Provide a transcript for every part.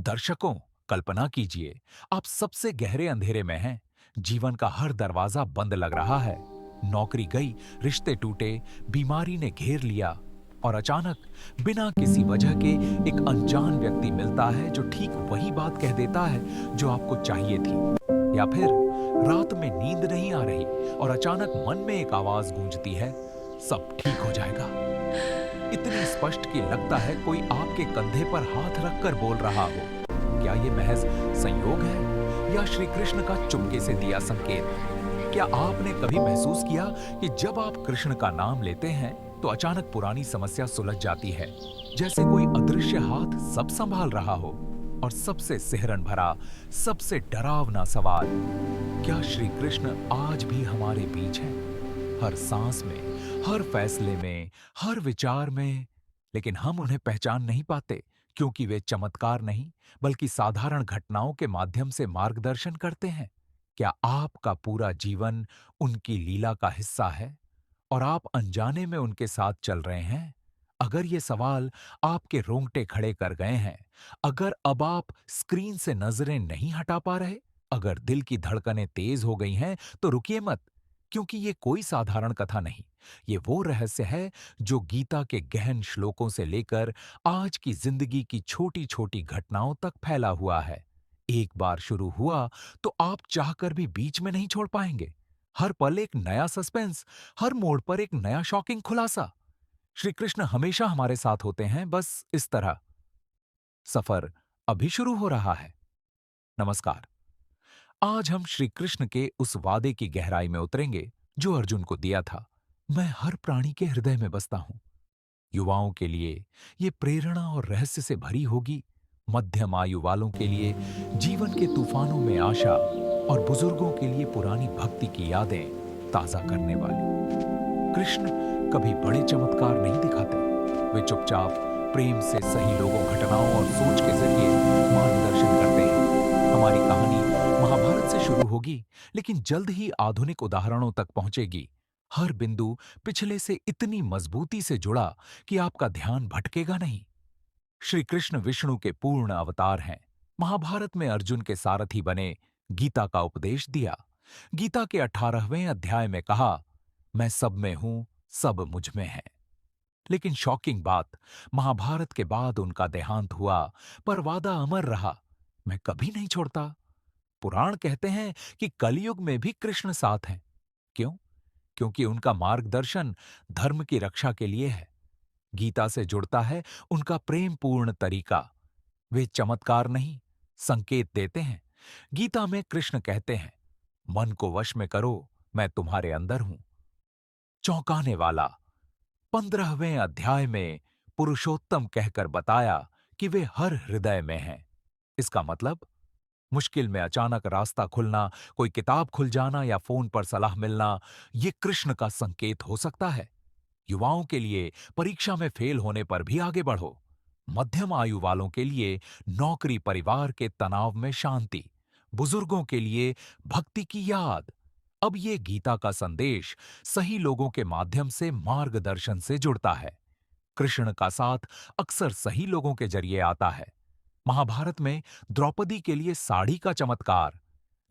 दर्शकों, कल्पना कीजिए, आप सबसे गहरे अंधेरे में हैं। जीवन का हर दरवाजा बंद लग रहा है। नौकरी गई, रिश्ते टूटे, बीमारी ने घेर लिया और अचानक बिना किसी वजह के एक अनजान व्यक्ति मिलता है जो ठीक वही बात कह देता है जो आपको चाहिए थी। या फिर रात में नींद नहीं आ रही और अचानक मन में एक आवाज गूंजती है, सब ठीक हो जाएगा। इतनी स्पष्ट कि लगता है कोई आपके कंधे पर हाथ रखकर बोल रहा हो। क्या ये महज संयोग है या श्री कृष्ण का चुपके से दिया संकेत? क्या आपने कभी महसूस किया कि जब आप कृष्ण का नाम लेते हैं तो अचानक पुरानी समस्या सुलझ जाती है, जैसे कोई अदृश्य हाथ सब संभाल रहा हो? और सबसे सिहरन भरा, सबसे डरावना सवाल, क्या श्री कृष्ण आज भी हमारे बीच हैं? हर सांस में, हर फैसले में, हर विचार में, लेकिन हम उन्हें पहचान नहीं पाते क्योंकि वे चमत्कार नहीं बल्कि साधारण घटनाओं के माध्यम से मार्गदर्शन करते हैं। क्या आपका पूरा जीवन उनकी लीला का हिस्सा है और आप अनजाने में उनके साथ चल रहे हैं? अगर ये सवाल आपके रोंगटे खड़े कर गए हैं, अगर अब आप स्क्रीन से नजरें नहीं हटा पा रहे, अगर दिल की धड़कनें तेज हो गई हैं, तो रुकिए मत, क्योंकि ये कोई साधारण कथा नहीं। ये वो रहस्य है जो गीता के गहन श्लोकों से लेकर आज की जिंदगी की छोटी-छोटी घटनाओं तक फैला हुआ है। एक बार शुरू हुआ तो आप चाहकर भी बीच में नहीं छोड़ पाएंगे। हर पल एक नया सस्पेंस, हर मोड़ पर एक नया शॉकिंग खुलासा। श्री कृष्ण हमेशा हमारे साथ होते हैं, बस इस तरह। सफर अभी शुरू हो रहा है। नमस्कार। आज हम श्री कृष्ण के उस वादे की गहराई में उतरेंगे जो अर्जुन को दिया था, मैं हर प्राणी के हृदय में बसता हूं। युवाओं के लिए ये प्रेरणा और रहस्य से भरी होगी, मध्यम आयु वालों के लिए जीवन के तूफानों में आशा और बुजुर्गों के लिए पुरानी भक्ति की यादें ताजा करने वाली। कृष्ण कभी बड़े चमत्कार नहीं दिखाते। वे चुपचाप प्रेम से सही लोगों, घटनाओं और सोच के जरिए मार्गदर्शन करते हैं। हमारी कहानी महाभारत से शुरू होगी, लेकिन जल्द ही आधुनिक उदाहरणों तक पहुंचेगी। हर बिंदु पिछले से इतनी मजबूती से जुड़ा कि आपका ध्यान भटकेगा नहीं। श्री कृष्ण विष्णु के पूर्ण अवतार हैं। महाभारत में अर्जुन के सारथी बने, गीता का उपदेश दिया। गीता के 18वें अध्याय में कहा, मैं सब में हूं, सब मुझ में है। लेकिन शॉकिंग बात, महाभारत के बाद उनका देहांत हुआ, पर वादा अमर रहा, मैं कभी नहीं छोड़ता। पुराण कहते हैं कि कलयुग में भी कृष्ण साथ हैं। क्यों? क्योंकि उनका मार्गदर्शन धर्म की रक्षा के लिए है। गीता से जुड़ता है उनका प्रेम पूर्ण तरीका। वे चमत्कार नहीं, संकेत देते हैं। गीता में कृष्ण कहते हैं, मन को वश में करो, मैं तुम्हारे अंदर हूं। चौंकाने वाला, 15वें अध्याय में पुरुषोत्तम कहकर बताया कि वे हर हृदय में हैं। इसका मतलब, मुश्किल में अचानक रास्ता खुलना, कोई किताब खुल जाना या फोन पर सलाह मिलना, ये कृष्ण का संकेत हो सकता है। युवाओं के लिए परीक्षा में फेल होने पर भी आगे बढ़ो। मध्यम आयु वालों के लिए नौकरी, परिवार के तनाव में शांति। बुजुर्गों के लिए भक्ति की याद। अब ये गीता का संदेश सही लोगों के माध्यम से मार्गदर्शन से जुड़ता है। कृष्ण का साथ अक्सर सही लोगों के जरिए आता है। महाभारत में द्रौपदी के लिए साड़ी का चमत्कार,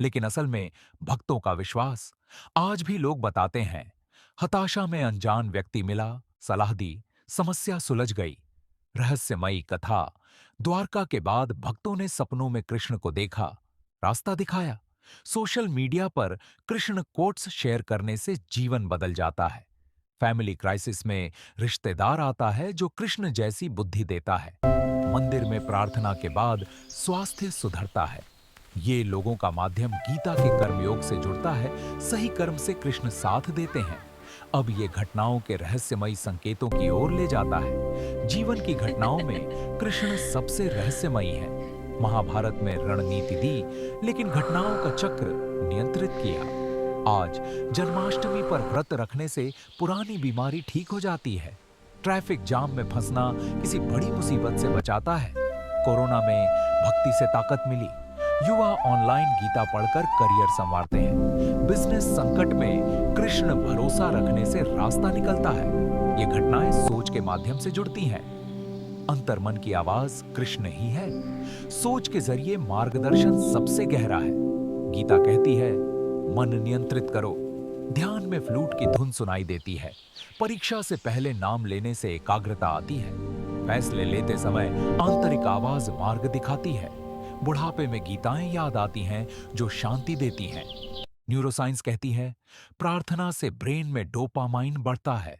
लेकिन असल में भक्तों का विश्वास। आज भी लोग बताते हैं, हताशा में अनजान व्यक्ति मिला, सलाह दी, समस्या सुलझ गई। रहस्यमयी कथा। द्वारका के बाद भक्तों ने सपनों में कृष्ण को देखा, रास्ता दिखाया। सोशल मीडिया पर कृष्ण कोट्स शेयर करने से जीवन बदल जाता है। फैमिली क्राइसिस में रिश्तेदार आता है जो कृष्ण जैसी बुद्धि देता है। मंदिर में प्रार्थना के बाद स्वास्थ्य सुधरता है। ये लोगों का माध्यम गीता के कर्मयोग से जुड़ता है, सही कर्म से कृष्ण साथ देते हैं। अब ये घटनाओं के रहस्यमयी संकेतों की ओर ले जाता है। जीवन की घटनाओं में कृष्ण सबसे रहस्यमयी है। महाभारत में रणनीति दी, लेकिन घटनाओं का चक्र नियंत्रित किया। आज जन्माष्टमी पर व्रत रखने से पुरानी बीमारी ठीक हो जाती है। ट्रैफिक जाम में फंसना किसी बड़ी मुसीबत से बचाता है। कोरोना में भक्ति से ताकत मिली। युवा ऑनलाइन गीता पढ़कर करियर संवारते हैं। बिजनेस संकट में कृष्ण भरोसा रखने से रास्ता निकलता है। ये घटनाएं सोच के माध्यम से जुड़ती हैं। अंतर्मन की आवाज कृष्ण ही है। सोच के जरिए मार्गदर्शन सबसे गहरा है। गीता कहती है, मन नियंत्रित करो। ध्यान में फ्लूट की धुन सुनाई देती है। परीक्षा से पहले नाम लेने से एकाग्रता आती है। फैसले लेते समय आंतरिक आवाज मार्ग दिखाती है। बुढ़ापे में गीताएं याद आती हैं जो शांति देती हैं। न्यूरोसाइंस कहती है, प्रार्थना से ब्रेन में डोपामाइन बढ़ता है,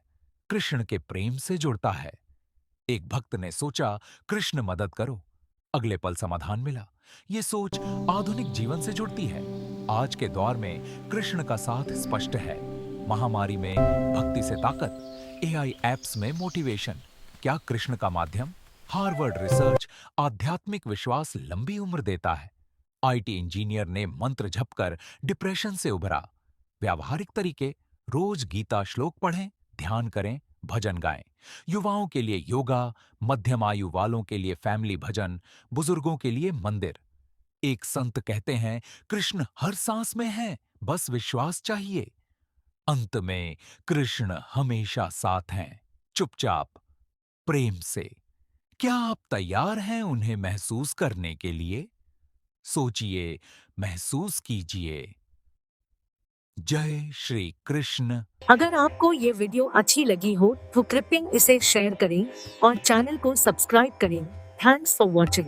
कृष्ण के प्रेम से जुड़ता है। एक भक्त ने सोचा, कृष्ण मदद करो। अगले पल समाधान मिला। ये सोच आधुनिक जीवन से जुड़ती है। आज के दौर में कृष्ण का साथ स्पष्ट है। महामारी में भक्ति से ताकत, एआई एप्स में मोटिवेशन, क्या कृष्ण का माध्यम? हार्वर्ड रिसर्च, आध्यात्मिक विश्वास लंबी उम्र देता है। आईटी इंजीनियर ने मंत्र जपकर डिप्रेशन से उभरा। व्यावहारिक तरीके, रोज गीता श्लोक पढ़ें, ध्यान करें, भजन गाएं। युवाओं के लिए योगा, मध्यम आयु वालों के लिए फैमिली भजन, बुजुर्गों के लिए मंदिर। एक संत कहते हैं, कृष्ण हर सांस में है, बस विश्वास चाहिए। अंत में कृष्ण हमेशा साथ हैं, चुपचाप, प्रेम से। क्या आप तैयार हैं उन्हें महसूस करने के लिए? सोचिए, महसूस कीजिए। जय श्री कृष्ण। अगर आपको ये वीडियो अच्छी लगी हो तो कृपया इसे शेयर करें और चैनल को सब्सक्राइब करें। Thanks for watching.